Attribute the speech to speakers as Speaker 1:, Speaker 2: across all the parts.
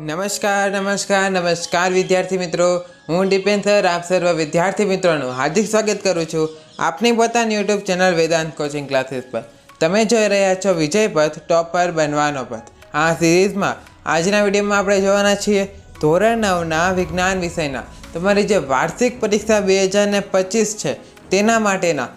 Speaker 1: નમસ્કાર વિદ્યાર્થી મિત્રો, હું ડિપેન સર આપ સર્વ વિદ્યાર્થી મિત્રોનું હાર્દિક સ્વાગત કરું છું આપની પોતાની YouTube channel Vedant coaching classes પર. તમે જોઈ રહ્યા છો વિજય પથ, ટોપર બનવાનો પથ. આ સિરીઝમાં આજના વિડીયોમાં આપણે જોવાના છીએ ધોરણ 9ના વિજ્ઞાન વિષયના તમારી જે વાર્ષિક પરીક્ષા 2025 છે તેના માટેના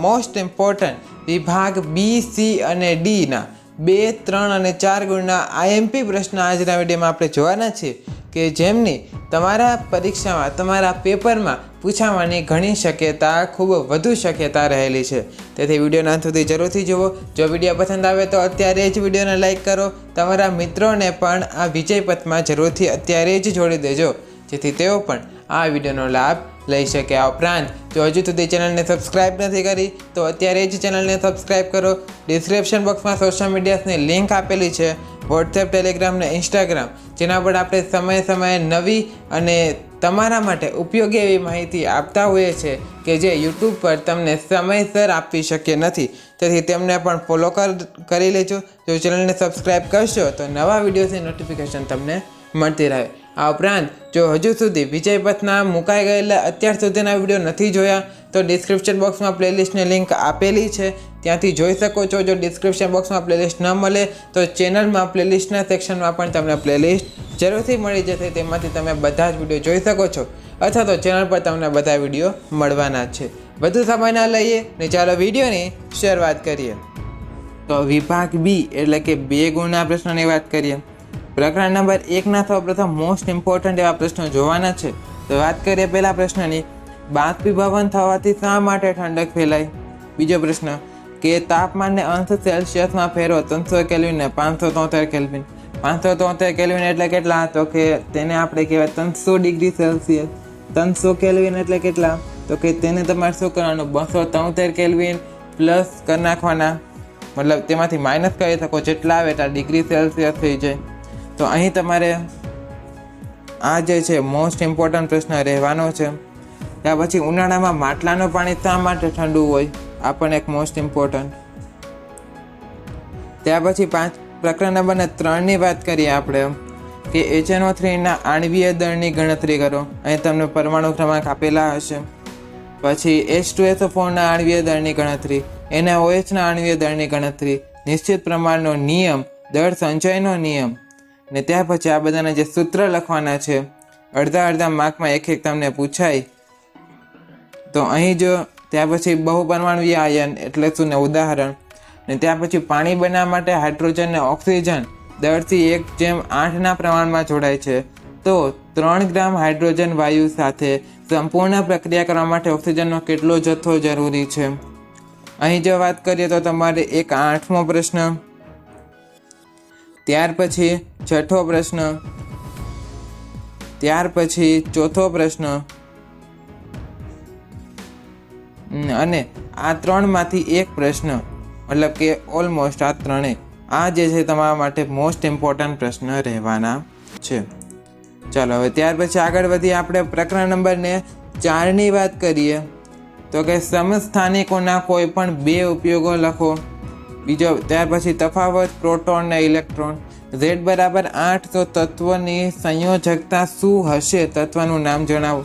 Speaker 1: મોસ્ટ ઇમ્પોર્ટન્ટ વિભાગ બી, સી અને ડીના 2, 3 અને 4 ગુણના IMP પ્રશ્ન આજના વિડીયોમાં આપણે જોવાના છીએ કે જેમની તમારા પરીક્ષામાં, તમારા પેપરમાં પૂછાવાની ઘણી શક્યતા, ખૂબ વધુ શક્યતા રહેલી છે. તેથી વિડીયોના અંત સુધી જરૂરથી જુઓ. જો વિડીયો પસંદ આવે તો અત્યારે જ વિડીયોને લાઇક કરો. તમારા મિત્રોને પણ આ વિજય પથમાં જરૂરથી અત્યારે જ જોડી દેજો, જેથી તેઓ પણ આ વિડીયોનો લાભ લઈ શકે. આ ઉપરાંત જો હજુ સુધી ચેનલને સબસ્ક્રાઈબ નથી કરી તો અત્યારે જ ચેનલને સબસ્ક્રાઈબ કરો. ડિસ્ક્રિપ્શન બોક્સમાં સોશિયલ મીડિયાની લિંક આપેલી છે, વોટ્સએપ, ટેલિગ્રામ ને ઇન્સ્ટાગ્રામ, જેના પર આપણે સમયે નવી અને તમારા માટે ઉપયોગી એવી માહિતી આપતા હોઈએ છીએ કે જે યુટ્યુબ પર તમને સમયસર આપી શક્ય નથી. તેથી તેમને પણ ફોલો કરી લેજો. જો ચેનલને સબસ્ક્રાઈબ કરશો તો નવા વિડીયોની નોટિફિકેશન તમને મળતી રહે. આ ઉપરાંત જો હજુ સુધી વિજય પથના મુકાઈ ગયેલા અત્યાર સુધીના વિડીયો નથી જોયા તો ડિસ્ક્રિપ્શન બોક્સમાં પ્લેલિસ્ટની લિંક આપેલી છે, ત્યાંથી જોઈ શકો છો. જો ડિસ્ક્રિપ્શન બોક્સમાં પ્લેલિસ્ટ ન મળે તો ચેનલમાં પ્લેલિસ્ટના સેક્શનમાં પણ તમને પ્લેલિસ્ટ જરૂરથી મળી જશે. તેમાંથી તમે બધા જ વિડીયો જોઈ શકો છો, અથવા તો ચેનલ પર તમને બધા વિડીયો મળવાના જ છે. વધુ સમય ના લઈએ ને ચાલો વિડીયોની શરૂઆત કરીએ. તો વિભાગ બી એટલે કે 2 ગુણના પ્રશ્નોની વાત કરીએ. પ્રકરણ નંબર 1ના સૌપ્રથમ મોસ્ટ ઇમ્પોર્ટન્ટ એવા પ્રશ્નો જોવાના છે. તો વાત કરીએ પહેલા પ્રશ્નની. બાષ્પીભવન થવાથી શા માટે ઠંડક ફેલાય? બીજો પ્રશ્ન કે તાપમાનને અંશ સેલ્સિયસમાં ફેરવો 300 કેલ્વિન ને 573 કેલ્વિન. 573 કેલ્વિન એટલે કેટલા? તો કે તેને આપણે કહેવાય 300 ડિગ્રી સેલ્સિયસ. 300 કેલ્વિન એટલે કેટલા? તો કે તેને તમારે શું કરવાનું? 273 કેલ્વિન પ્લસ કરી નાખવાના, મતલબ તેમાંથી માઇનસ કરી શકો, જેટલા આવે એટલા ડિગ્રી સેલ્સિયસ થઈ જાય. તો અહીં તમારે આ જે છે મોસ્ટ ઇમ્પોર્ટન્ટ પ્રશ્ન રહેવાનો છે. ત્યાર પછી ઉનાળામાં માટલાનું પાણી શા માટે ઠંડુ હોય? આ પણ એક મોસ્ટ ઇમ્પોર્ટન્ટ. ત્યાર પછી પ્રકરણ નંબર 3ની વાત કરીએ આપણે કે HNO3ના આણ્વીય દળની ગણતરી કરો. અહીં તમને પરમાણુ ક્રમાંક આપેલા હશે. પછી H2SO4ના આણ્વીય દળની ગણતરી, NaOHના આણ્વીય દળની ગણતરી, નિશ્ચિત પ્રમાણનો નિયમ, દળ સંચયનો નિયમ, ને ત્યાર પછી આ બધાના જે સૂત્ર લખવાના છે. અડધા માર્કમાં એક તમને પૂછાય. તો અહીં જો ત્યાર પછી બહુપરમાણુય આયન એટલે શું ને ઉદાહરણ. ને ત્યાર પછી પાણી બનાવવા માટે હાઇડ્રોજન ને ઓક્સિજન દળથી 1:8ના પ્રમાણમાં જોડાય છે. તો 3 ગ્રામ હાઇડ્રોજન વાયુ સાથે સંપૂર્ણ પ્રક્રિયા કરવા માટે ઓક્સિજનનો કેટલો જથ્થો જરૂરી છે? અહીં જો વાત કરીએ તો તમારે એક 8મો પ્રશ્ન, ત્યાર પછી 6થો પ્રશ્ન, ત્યાર પછી 4થો પ્રશ્ન, અને આ 3માંથી એક પ્રશ્ન, મતલબ કે ઓલમોસ્ટ આ 3 આ જે છે તમારા માટે મોસ્ટ ઇમ્પોર્ટન્ટ પ્રશ્ન રહેવાના છે. ચાલો હવે ત્યાર પછી આગળ વધીએ. આપણે પ્રકરણ નંબર 4ની વાત કરીએ તો કે સમસ્થાનિકોના કોઈ પણ 2 ઉપયોગો લખો. બીજો ત્યાર પછી તફાવત પ્રોટોન ને ઇલેક્ટ્રોન. Z બરાબર 8 તો તત્વની સંયોજકતા શું હશે? તત્વનું નામ જણાવો.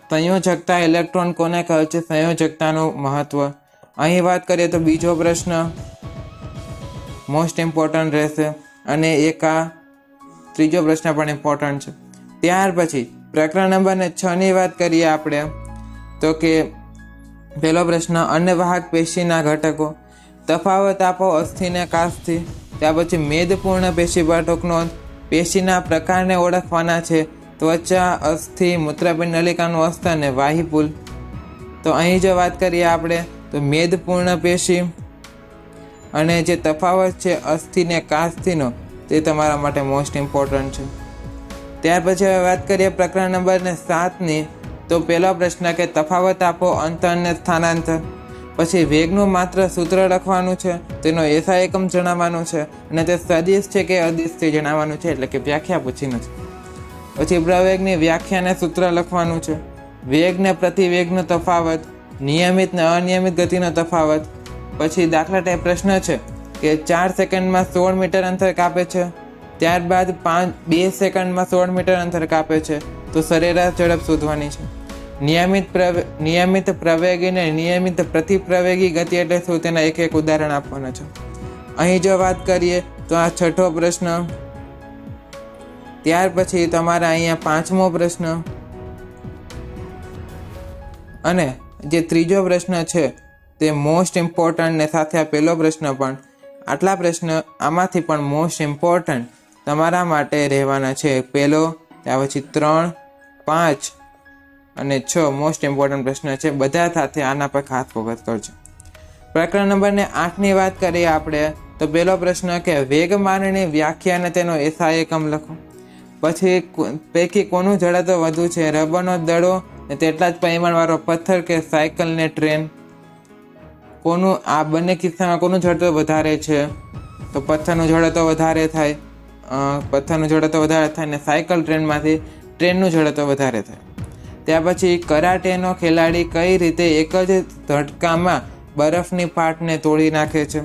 Speaker 1: સંયોજકતા ઇલેક્ટ્રોન કોને કહે છે? સંયોજકતાનું મહત્વ. અહીં વાત કરીએ તો બીજો પ્રશ્ન મોસ્ટ ઇમ્પોર્ટન્ટ રહેશે, અને એક આ ત્રીજો પ્રશ્ન પણ ઇમ્પોર્ટન્ટ છે. ત્યાર પછી પ્રકરણ નંબર 6ની વાત કરીએ આપણે તો કે પહેલો પ્રશ્ન અન્નવાહક પેશીના ઘટકો. તફાવત આપો અસ્થિ ને કાસ્થિ. ત્યાર પછી મેદપૂર્ણ પેશી પર ટૂંક નોંધ. પેશીના પ્રકારને ઓળખવાના છે. ત્વચા, અસ્થિ, મૂત્રપિંડ નલિકાનું અસ્તર અને વાહિપુલ. તો અહીં જો વાત કરીએ આપણે તો મેદપૂર્ણ પેશી અને જે તફાવત છે અસ્થિ ને કાસ્થિનો, તે તમારા માટે મોસ્ટ ઇમ્પોર્ટન્ટ છે. ત્યાર પછી હવે વાત કરીએ પ્રકરણ નંબર 7ની. તો પહેલો પ્રશ્ન કે તફાવત આપો અંતર અને સ્થાનાંતર. પછી વેગનું માત્ર સૂત્ર લખવાનું છે, તેનો SI એકમ જણાવવાનું છે, અને તે સદિશ છે કે અદિશ તે જણાવવાનું છે, એટલે કે વ્યાખ્યા પૂછી નથી. પછી પ્રવેગની વ્યાખ્યા અને સૂત્ર લખવાનું છે. વેગ ને પ્રતિવેગનો તફાવત, નિયમિત ને અનિયમિત ગતિનો તફાવત. પછી દાખલા ટાઈપ પ્રશ્ન છે કે 4 સેકન્ડમાં 16 મીટર અંતર કાપે છે, ત્યારબાદ 2 સેકન્ડમાં 16 મીટર અંતર કાપે છે તો સરેરાશ ઝડપ શોધવાની છે. નિયમિત પ્રવેગી અને નિયમિત પ્રતિપ્રવેગી ગતિ એટલે શું તેના એક ઉદાહરણ આપવાના છે. અહીં જો વાત કરીએ તો આ 6થો પ્રશ્ન. ત્યાર પછી તમારા અહીંયા 5મો પ્રશ્ન અને જે 3જો પ્રશ્ન છે તે મોસ્ટ ઇમ્પોર્ટન્ટ ને સાથે આ પહેલો પ્રશ્ન પણ. આટલા પ્રશ્ન આમાંથી પણ મોસ્ટ ઇમ્પોર્ટન્ટ તમારા માટે રહેવાના છે. પહેલો, ત્યાર પછી 3, 5 અને 6 મોસ્ટ ઇમ્પોર્ટન્ટ પ્રશ્ન છે. બધા સાથે આના પર ખાસ ફોકસ કરજો. પ્રકરણ નંબર 8ની વાત કરીએ આપણે તો પહેલો પ્રશ્ન કે વેગમાનની વ્યાખ્યા અને તેનો એસઆઈ એકમ લખો. પછી પૈકી કોનું ઝડપ વધુ છે? રબરનો દડો ને તેટલા જ પરિમાણવાળો પથ્થર કે સાયકલ ને ટ્રેન? કોનું આ બંને કિસ્સામાં કોનું ઝડપ વધારે છે? તો પથ્થરનું ઝડપ વધારે થાય, ને સાયકલ ટ્રેનમાંથી ટ્રેનનું ઝડપ વધારે થાય. ત્યાર પછી કરાટેનો ખેલાડી કઈ રીતે એક જ ઝટકામાં બરફની પાટને તોડી નાખે છે?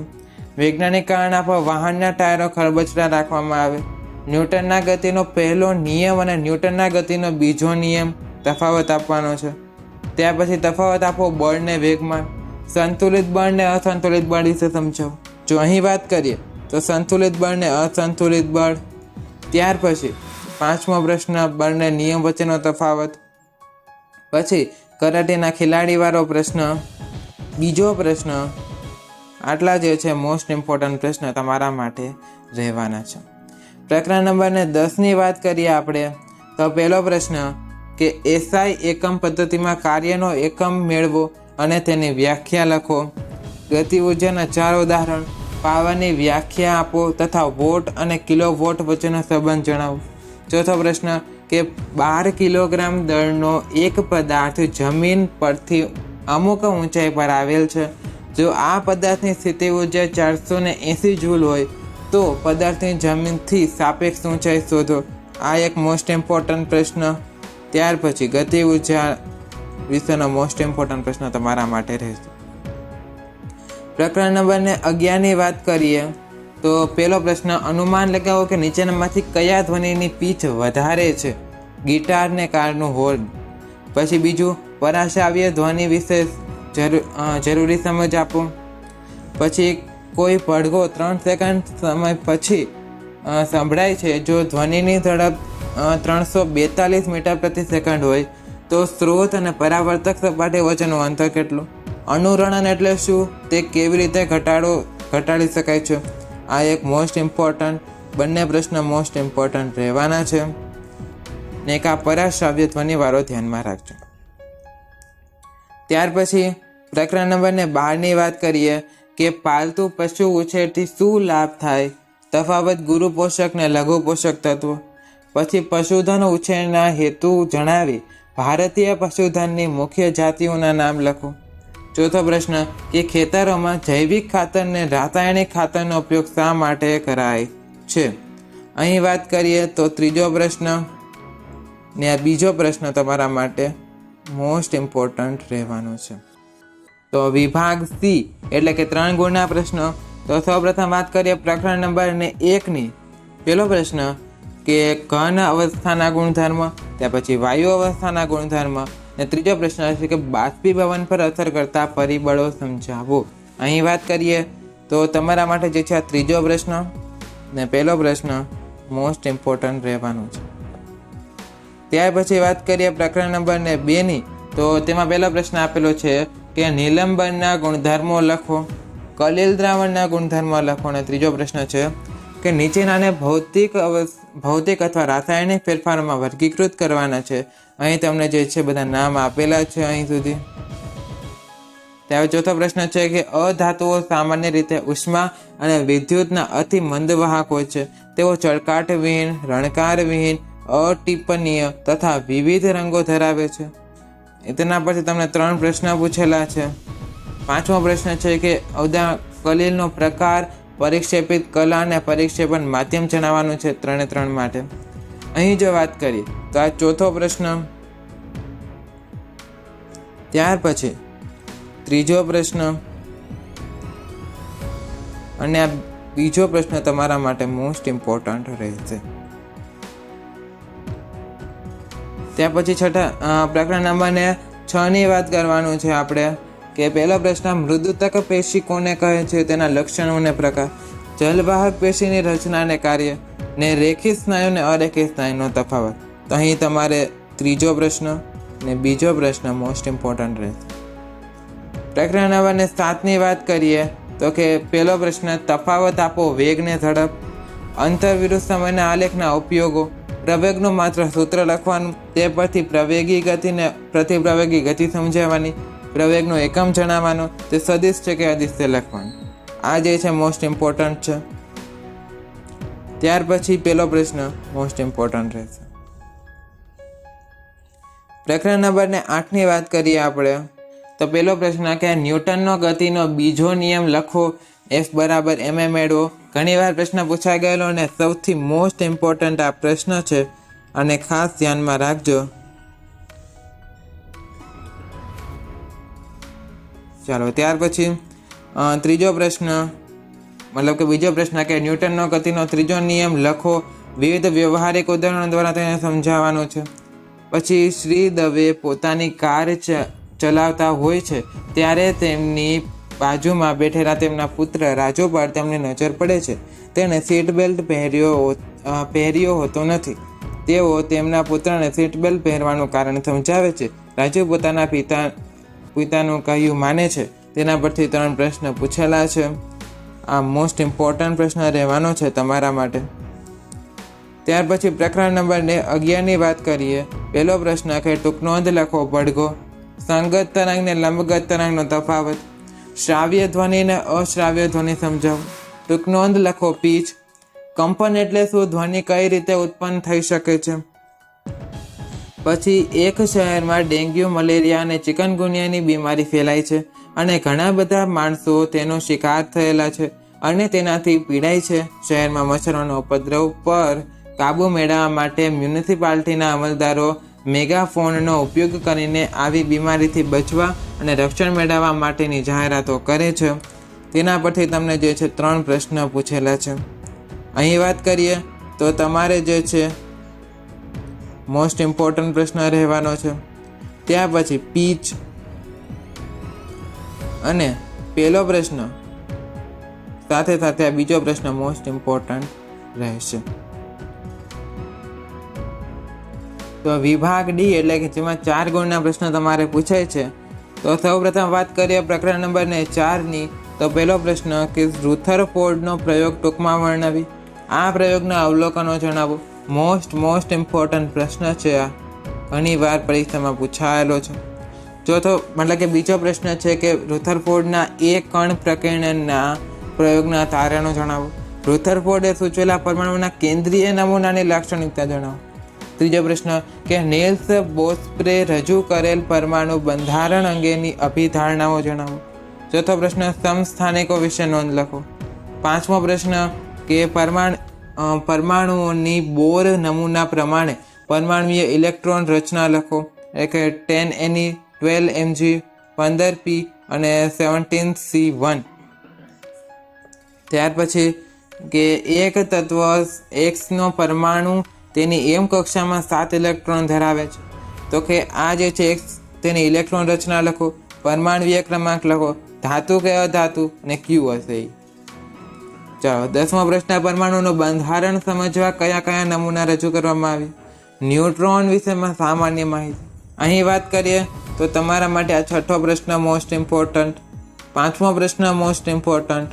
Speaker 1: વૈજ્ઞાનિક કારણ આપવા વાહનના ટાયરો ખરબચડા રાખવામાં આવે. ન્યૂટનના ગતિનો પહેલો નિયમ અને ન્યૂટનના ગતિનો બીજો નિયમ તફાવત આપવાનો છે. ત્યાર પછી તફાવત આપો બળ ને વેગમાન. સંતુલિત બળ ને અસંતુલિત બળ વિશે સમજાવો. જો અહીં વાત કરીએ તો સંતુલિત બળ ને અસંતુલિત બળ. ત્યાર પછી 5મો પ્રશ્ન બળને નિયમ વચ્ચેનો તફાવત. પછી કરાટેના ખેલાડીવાળો પ્રશ્ન, બીજો પ્રશ્ન. આટલા જે છે મોસ્ટ ઇમ્પોર્ટન્ટ પ્રશ્ન તમારા માટે રહેવાના છે. પ્રકરણ નંબર 10ની વાત કરીએ આપણે તો પહેલો પ્રશ્ન કે એસઆઈ એકમ પદ્ધતિમાં કાર્યનો એકમ મેળવો અને તેની વ્યાખ્યા લખો. ગતિ ઉર્જાના 4 ઉદાહરણ. પાવરની વ્યાખ્યા આપો તથા વોટ અને કિલો વોટ વચ્ચેનો સંબંધ જણાવો. ચોથો પ્રશ્ન કે 12 કિલોગ્રામ દળનો એક પદાર્થ જમીન પરથી અમુક ઊંચાઈ પર આવેલ છે. જો આ પદાર્થની સ્થિતિ ઉર્જા 480 જૂલ હોય તો પદાર્થની જમીનથી સાપેક્ષ ઊંચાઈ શોધો. આ એક મોસ્ટ ઇમ્પોર્ટન્ટ પ્રશ્ન. ત્યાર પછી ગતિ ઉર્જા વિશેનો મોસ્ટ ઇમ્પોર્ટન્ટ પ્રશ્ન તમારા માટે રહેશે. પ્રકરણ નંબર 11ની વાત કરીએ તો પહેલો પ્રશ્ન અનુમાન લગાવો કે નીચેનામાંથી કયા ધ્વનિની પીચ વધારે છે? ગિટાર ને કારનું હોર્ન. પછી બીજું પરાશ્રાવ્ય ધ્વનિ વિશે જરૂરી સમજ આપો. પછી કોઈ પડઘો 3 સેકન્ડ સમય પછી સંભળાય છે. જો ધ્વનિની ઝડપ 342 મીટર પ્રતિ સેકન્ડ હોય તો સ્ત્રોત અને પરાવર્તક સપાટી વચ્ચેનું અંતર કેટલું? અનુરણન એટલે શું? તે કેવી રીતે ઘટાડી શકાય છે? આ એક મોસ્ટ ઇમ્પોર્ટન્ટ, બંને પ્રશ્ન મોસ્ટ ઇમ્પોર્ટન્ટ રહેવાના છે. ને એક આ પરાશ્રાવ્ય ધ્વનિવાળો ધ્યાનમાં રાખજો. ત્યાર પછી પ્રકરણ નંબર 12ની વાત કરીએ કે પાલતુ પશુ ઉછેરથી શું લાભ થાય? તફાવત ગુરુ પોષક ને લઘુ પોષક તત્વો. પછી પશુધન ઉછેરના હેતુ જણાવી ભારતીય પશુધનની મુખ્ય જાતિઓના નામ લખો. ચોથો પ્રશ્ન કે ખેતરોમાં જૈવિક ખાતર ને રાસાયણિક ખાતરનો ઉપયોગ શા માટે કરાય છે? અહીં વાત કરીએ તો ત્રીજો પ્રશ્ન ને આ બીજો પ્રશ્ન તમારા માટે મોસ્ટ ઇમ્પોર્ટન્ટ રહેવાનો છે. તો વિભાગ સી એટલે કે 3 ગુણના પ્રશ્નો. તો સૌપ્રથમ વાત કરીએ પ્રકરણ નંબર 1ની. પહેલો પ્રશ્ન કે ઘન અવસ્થાના ગુણધર્મ, ત્યાર પછી વાયુ અવસ્થાના ગુણધર્મ, ને ત્રીજો પ્રશ્ન છે કે બાષ્પીભવન પર અસર કરતા પરિબળો સમજાવો. અહીં વાત કરીએ તો તમારા માટે જે છે આ ત્રીજો પ્રશ્ન ને પહેલો પ્રશ્ન મોસ્ટ ઇમ્પોર્ટન્ટ રહેવાનું છે. ત્યાર પછી વાત કરીએ પ્રકરણ નંબર 2ની. તો તેમાં પહેલો પ્રશ્ન આપેલો છે કે નિલંબનના ગુણધર્મો લખો. કલીલ દ્રાવણના ગુણધર્મો લખો. અને ત્રીજો પ્રશ્ન છે કે નીચેનાને ભૌતિક અથવા રાસાયણિક ફેરફારોમાં વર્ગીકૃત કરવાના છે. અહીં તમને જે છે બધા નામ આપેલા છે અહીં સુધી. ત્યારે ચોથો પ્રશ્ન છે કે અધાતુઓ સામાન્ય રીતે ઉષ્મા અને વિદ્યુતના અતિ મંદ વાહક હોય છે. તેઓ ચળકાટવિહીન, રણકારવિહીન, અટિપ્પણીય તથા વિવિધ રંગો ધરાવે છે. તેના પરથી તમને 3 પ્રશ્ન પૂછેલા છે. 5મો પ્રશ્ન છે કે કલીલનો પ્રકાર, પરિક્ષેપિત કલા અને પરિક્ષેપણ માધ્યમ જણાવવાનું છે 3 માટે. અહીં જો વાત કરીએ તો આ ચોથો પ્રશ્ન. ત્યાર પછી ત્રીજો પ્રશ્ન અને આ બીજો પ્રશ્ન તમારા માટે મોસ્ટ ઇમ્પોર્ટન્ટ રહેશે. ત્યાર પછી પ્રકરણ નંબર 6ની વાત કરવાનું છે આપણે કે પહેલો પ્રશ્ન મૃદુતક પેશી કોને કહે છે, તેના લક્ષણો અને પ્રકાર, જલવાહક પેશીની રચના અને કાર્ય, ને રેખિત સ્નાયુ અને અરેખિત સ્નાયુનો તફાવત. તો અહીં તમારે ત્રીજો પ્રશ્ન ને બીજો પ્રશ્ન મોસ્ટ ઇમ્પોર્ટન્ટ રહેશે. પ્રકરણ નંબર 7ની વાત કરીએ તો કે પહેલો પ્રશ્ન તફાવત આપો વેગ ને ઝડપ, અંતર વિરુદ્ધ સમયના આલેખના ઉપયોગો, પ્રવેગનું માત્ર સૂત્ર લખવાનું, તે પરથી પ્રવેગી ગતિ ને પ્રતિપ્રવેગી ગતિ સમજાવવાની, પ્રવેગનો એકમ જણાવવાનો, તે સદિશ છે કે અદિશ તે લખવાનું. આ જે છે મોસ્ટ ઇમ્પોર્ટન્ટ છે. ત્યાર પછી પહેલો પ્રશ્ન મોસ્ટ ઇમ્પોર્ટન્ટ રહેશે. પ્રકરણ નંબર 8ની વાત કરીએ આપણે તો પહેલો પ્રશ્ન કે ન્યૂટનનો ગતિનો બીજો નિયમ લખો, F = ma મેળવો. ઘણીવાર પ્રશ્ન પૂછાઈ ગયેલો અને સૌથી મોસ્ટ ઇમ્પોર્ટન્ટ આ પ્રશ્ન છે અને ખાસ ધ્યાનમાં રાખજો. ચાલો ત્યાર પછી ત્રીજો પ્રશ્ન મતલબ કે બીજો પ્રશ્ન કે ન્યૂટનનો ગતિનો ત્રીજો નિયમ લખો, વિવિધ વ્યવહારિક ઉદાહરણો દ્વારા તેને સમજાવવાનું છે. પછી શ્રી દવે પોતાની કાર ચલાવતા હોય છે ત્યારે તેમની બાજુમાં બેઠેલા તેમના પુત્ર રાજુ પર તેમની નજર પડે છે. તેણે સીટ બેલ્ટ પહેર્યો હોતો નથી. તેઓ તેમના પુત્રને સીટ બેલ્ટ પહેરવાનું કારણ સમજાવે છે. રાજુ પોતાના પિતાનું કહ્યું માને છે. તેના પરથી 3 પ્રશ્ન પૂછેલા છે. આ મોસ્ટ ઇમ્પોર્ટન્ટ પ્રશ્ન રહેવાનો છે તમારા માટે. ત્યાર પછી પ્રકરણ નંબર 11ની વાત કરીએ. પહેલો પ્રશ્ન કે ટૂંક નોંધ લખો, પડઘો, સંગત તરંગ ને લંબગત તરંગનો તફાવત, શ્રાવ્ય ધ્વનિ ને અશ્રાવ્ય ધ્વનિ સમજાવો, ટૂંક નોંધ લખો, પીચ, કંપન એટલે શું, ધ્વનિ કઈ રીતે ઉત્પન્ન થઈ શકે છે. પછી એક શહેરમાં ડેન્ગ્યુ, મલેરિયા અને ચિકનગુનિયાની બીમારી ફેલાય છે અને ઘણા બધા માણસો તેનો શિકાર થયેલા છે અને તેનાથી પીડાય છે. શહેરમાં મચ્છરોનો ઉપદ્રવ પર કાબુ મેળવવા માટે મ્યુનિસિપાલિટીના અમલદારો મેગાફોનનો ઉપયોગ કરીને આવી બીમારીથી બચવા અને રક્ષણ મેળવવા માટેની જાહેરાતો કરે છે. તેના પરથી તમને જે છે 3 પ્રશ્ન પૂછેલા છે. અહીં વાત કરીએ તો તમારે જે છે મોસ્ટ ઇમ્પોર્ટન્ટ પ્રશ્ન રહેવાનો છે. ત્યાર પછી પીચ અને પહેલો પ્રશ્ન સાથે સાથે આ બીજો પ્રશ્ન મોસ્ટ ઇમ્પોર્ટન્ટ રહેશે. તો વિભાગ ડી એટલે કે જેમાં 4 ગુણના પ્રશ્નો તમારે પૂછાય છે. તો સૌપ્રથમ વાત કરીએ પ્રકરણ નંબર 4ની તો પહેલો પ્રશ્ન કે રુથરફોર્ડનો પ્રયોગ ટૂંકમાં વર્ણવી. આ પ્રયોગના અવલોકનો જણાવો. મોસ્ટ ઇમ્પોર્ટન્ટ પ્રશ્ન છે. આ ઘણીવાર પરીક્ષામાં પૂછાયેલો છે. ચોથો મતલબ કે બીજો પ્રશ્ન છે કે રુથરફોર્ડના એક કણ પ્રકીર્ણનના પ્રયોગના તારણો જણાવો. રુથરફોર્ડે સૂચવેલા પરમાણુના કેન્દ્રીય નમૂનાની લાક્ષણિકતા જણાવો. ત્રીજો પ્રશ્ન કે નેલ્સ બોર્સે રજૂ કરેલ પરમાણુ બંધારણ અંગેની અભિધારણાઓ જણાવો. ચોથો પ્રશ્ન સમસ્થાનિકો વિશે નોંધ લખો. પાંચમો પ્રશ્ન કે પરમાણુઓની બોર નમૂના પ્રમાણે પરમાણુય ઇલેક્ટ્રોન રચના લખો. એટલે કે 10Ne, 12Mg, 15P અને 17C1. ત્યાર પછી કે એક તત્વ Xનો પરમાણુ તેની એમ કક્ષામાં 7 ઇલેક્ટ્રોન ધરાવે છે. તો કે આ જે છે તેની ઇલેક્ટ્રોન રચના લખો, પરમાણુય ક્રમાંક લખો, ધાતુ કે અધાતુ અને ક્યુ હશે. ચાલો 10મો પ્રશ્ન પરમાણુનું બંધારણ સમજવા કયા કયા નમૂના રજૂ કરવામાં આવ્યા. ન્યુટ્રોન વિશેમાં સામાન્ય માહિતી. અહીં વાત કરીએ તો તમારા માટે આ 6થો પ્રશ્ન મોસ્ટ ઇમ્પોર્ટન્ટ, 5મો પ્રશ્ન મોસ્ટ ઇમ્પોર્ટન્ટ.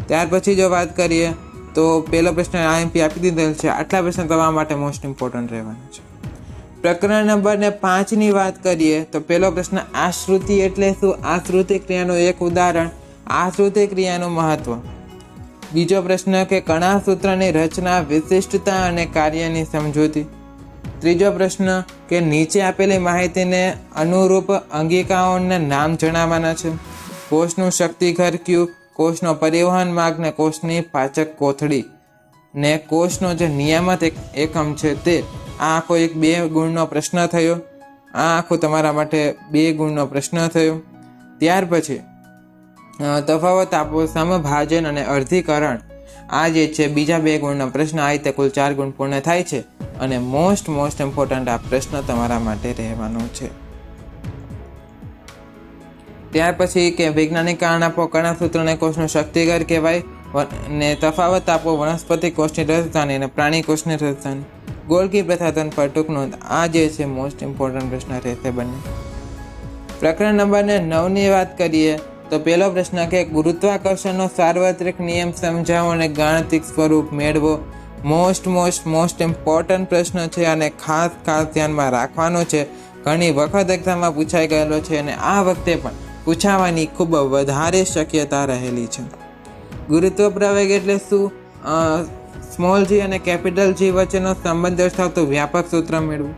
Speaker 1: ત્યાર પછી જો વાત કરીએ તો પહેલો પ્રશ્ન IMP આપી દીધેલ છે. આટલા પ્રશ્ન તમારા માટે મોસ્ટ ઇમ્પોર્ટન્ટ રહેવાના છે. પ્રકરણ નંબર 5ની વાત કરીએ તો પહેલો પ્રશ્ન આશ્રુતિ એટલે શું. આશ્રુતિ ક્રિયાનું એક ઉદાહરણ, આશ્રુતિ ક્રિયાનું મહત્વ. બીજો પ્રશ્ન કે કણા સૂત્રની રચના, વિશિષ્ટતા અને કાર્યની સમજૂતી. ત્રીજો પ્રશ્ન કે નીચે આપેલી માહિતીને અનુરૂપ અંગિકાઓના નામ જણાવવાના છે. કોષનું શક્તિઘર કયું, કોષનો પરિવહન માર્ગ ને કોષની પાચક કોથળી ને કોષનો જે નિયામત એકમ છે તે. આ આખો એક 2 ગુણનો પ્રશ્ન થયો. આ આખો તમારા માટે 2 ગુણનો પ્રશ્ન થયો. ત્યાર પછી તફાવત આપો, સમભાજન અને અર્ધીકરણ. આ જે છે બીજા 2 ગુણના પ્રશ્ન. આ રીતે કુલ 4 ગુણ પૂર્ણ થાય છે અને મોસ્ટ ઇમ્પોર્ટન્ટ આ પ્રશ્ન તમારા માટે રહેવાનો છે. ત્યાર પછી કે વૈજ્ઞાનિક કારણ આપો, કણા સૂત્રને કોષનો શક્તિઘર કહેવાય, ને તફાવત આપો વનસ્પતિ કોષની રાજધાની અને પ્રાણી કોષની રાજધાની. ગોલ્ગી પ્રથાતન પર ટૂંક નોંધ. આ જે છે મોસ્ટ ઇમ્પોર્ટન્ટ પ્રશ્ન રહેશે બંને. પ્રકરણ નંબર 9ની વાત કરીએ તો પહેલો પ્રશ્ન કે ગુરુત્વાકર્ષણનો સાર્વત્રિક નિયમ સમજાવો અને ગાણિતિક સ્વરૂપ મેળવો. મોસ્ટ ઇમ્પોર્ટન્ટ પ્રશ્ન છે અને ખાસ ધ્યાનમાં રાખવાનો છે. ઘણી વખત એક્ઝામમાં પૂછાઈ ગયેલો છે અને આ વખતે પણ પૂછાવાની ખૂબ વધારે શક્યતા રહેલી છે. ગુરુત્વ પ્રવેગ એટલે શું? સ્મોલ જી અને કેપિટલ જી વચ્ચેનો સંબંધ દર્શાવતું વ્યાપક સૂત્ર મેળવું.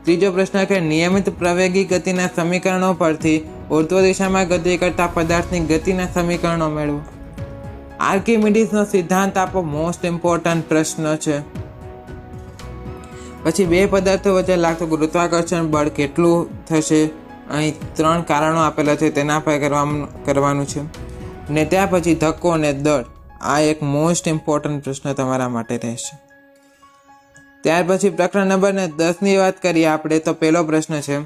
Speaker 1: ત્રીજો પ્રશ્ન કે નિયમિત પ્રવેગી ગતિના સમીકરણો પરથી ઉર્ધ્વ દિશામાં ગતિ કરતા પદાર્થની ગતિના સમીકરણો મેળવો. આર્કિમિડીઝનો સિદ્ધાંત આપો. મોસ્ટ ઇમ્પોર્ટન્ટ પ્રશ્ન છે. પછી 2 પદાર્થો વચ્ચે લાગતું ગુરુત્વાકર્ષણ બળ કેટલું થશે? અહીં 3 કારણો આપેલા છે, તેના પર કરવાનું છે. ને ત્યાર પછી ધક્કો અને દળ. આ એક મોસ્ટ ઇમ્પોર્ટન્ટ પ્રશ્ન તમારા માટે રહેશે. ત્યાર પછી પ્રકરણ નંબર 10ની વાત કરીએ આપણે તો પહેલો પ્રશ્ન છે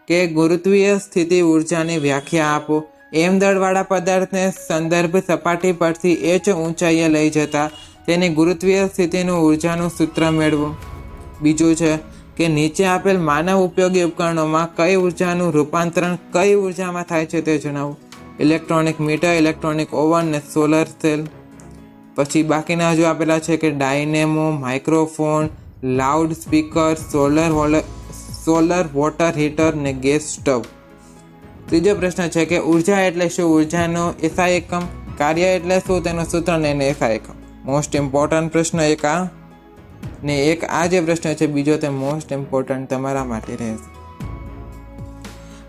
Speaker 1: કે ગુરુત્વીય સ્થિતિ ઉર્જાની વ્યાખ્યા આપો. એમ દળવાળા પદાર્થને સંદર્ભ સપાટી પરથી h ઊંચાઈએ લઈ જતા તેની ગુરુત્વીય સ્થિતિનું ઉર્જાનું સૂત્ર મેળવો. બીજું છે કે નીચે આપેલ માનવ ઉપયોગી ઉપકરણોમાં કઈ ઉર્જાનું રૂપાંતરણ કઈ ઉર્જામાં થાય છે તે જણાવો. ઇલેક્ટ્રોનિક મીટર, ઇલેક્ટ્રોનિક ઓવન ને સોલર સેલ. પછી બાકીના હજુ આપેલા છે કે dynamo, microphone, loud speaker, solar water heater ને ગેસ સ્ટવ. ત્રીજો પ્રશ્ન છે કે ઉર્જા એટલે શું? ઉર્જાનો SI એકમ. કાર્ય એટલે શું? તેનું સૂત્ર ને એને SI એકમ. મોસ્ટ ઇમ્પોર્ટન્ટ પ્રશ્ન એક આ ને એક આ જે પ્રશ્ન છે બીજો તે મોસ્ટ ઇમ્પોર્ટન્ટ તમારા માટે રહેશે.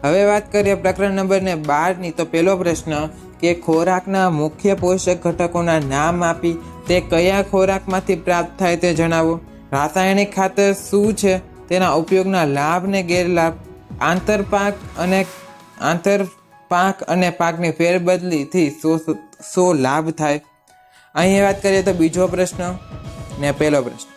Speaker 1: હવે વાત કરીએ પ્રકરણ નંબર 12ની તો પહેલો પ્રશ્ન કે ખોરાકના મુખ્ય પોષક ઘટકોના નામ આપી તે કયા ખોરાકમાંથી પ્રાપ્ત થાય તે જણાવો. રાસાયણિક ખાતર શું છે? તેના ઉપયોગના લાભ ને ગેરલાભ. આંતરપાક અને પાકની ફેરબદલીથી શો લાભ થાય. અહીં વાત કરીએ તો બીજો પ્રશ્ન ને પહેલો પ્રશ્ન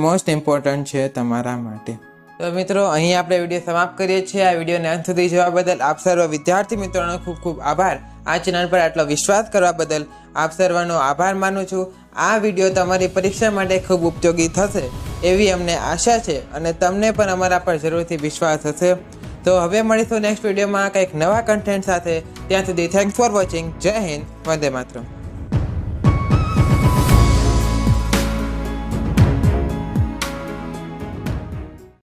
Speaker 1: મોસ્ટ ઇમ્પોર્ટન્ટ છે તમારા માટે. તો મિત્રો અહીં આપણે વિડીયો સમાપ્ત કરીએ છીએ. આ વિડીયોને અંત સુધી જોવા બદલ આપ સર્વ વિદ્યાર્થી મિત્રોનો ખૂબ ખૂબ આભાર. આ ચેનલ પર આટલો વિશ્વાસ કરવા બદલ આપ સર્વનો આભાર માનું છું. આ વિડીયો તમારી પરીક્ષા માટે ખૂબ ઉપયોગી થશે એવી અમને આશા છે અને તમને પણ અમારા પર જરૂરથી વિશ્વાસ હશે. તો હવે મળીશું નેક્સ્ટ વિડીયોમાં કંઈક નવા કન્ટેન્ટ સાથે. ત્યાં સુધી થેન્ક્સ ફોર વોચિંગ. જય હિન્દ, વંદે માતરમ.